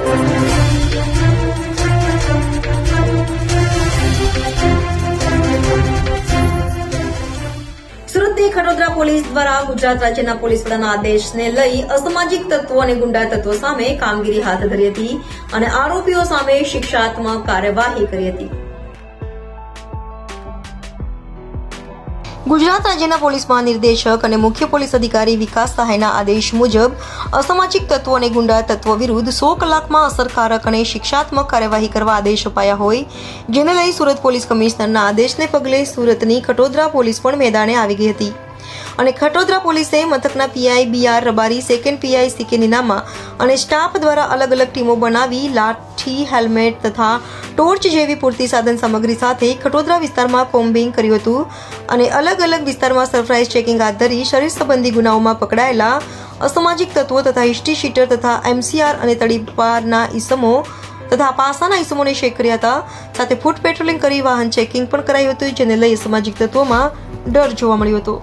સુરતની ખટોદરા પોલીસ દ્વારા ગુજરાત રાજ્યના પોલીસ વડાના આદેશને લઈ અસામાજિક તત્વો અને ગુંડા તત્વો સામે કામગીરી હાથ ધરી હતી અને આરોપીઓ સામે શિક્ષાત્મક કાર્યવાહી કરી હતી. ગુજરાત રાજ્યના પોલીસ મહાનિર્દેશક અને મુખ્ય પોલીસ અધિકારી વિકાસ સહાયના આદેશ મુજબ અસામાજિક તત્વો અને ગુંડા તત્વો વિરુદ્ધ 100 કલાકમાં અસરકારક અને શિક્ષાત્મક કાર્યવાહી કરવા આદેશ અપાયા હોય, જેને લઈ સુરત પોલીસ કમિશનરના આદેશને પગલે સુરતની ખટોદરા પોલીસ પણ મેદાને આવી ગઈ હતી અને ખટોદરા પોલીસે મથકના PI BR Rabari, second PI CK Ninama અને સ્ટાફ દ્વારા અલગ અલગ ટીમો બનાવી લાઠી, હેલ્મેટ તથા ટોર્ચ જેવી પૂરતી સાધન સામગ્રી સાથે ખટોદરા વિસ્તારમાં કોમ્બિંગ કર્યું હતું અને અલગ અલગ વિસ્તારમાં સરપ્રાઇઝ ચેકિંગ હાથ ધરી શરીર સંબંધી ગુનાઓમાં પકડાયેલા અસામાજિક તત્વો તથા હિસ્ટ્રી શીટર તથા એમસીઆર અને તડીપારના ઈસમો તથા પાસાના ઈસમોને ચેક કર્યા હતા. સાથે ફૂટ પેટ્રોલિંગ કરી વાહન ચેકિંગ પણ કરાયું હતું, જેને લઈ અસામાજિક તત્વોમાં ડર જોવા મળ્યો હતો.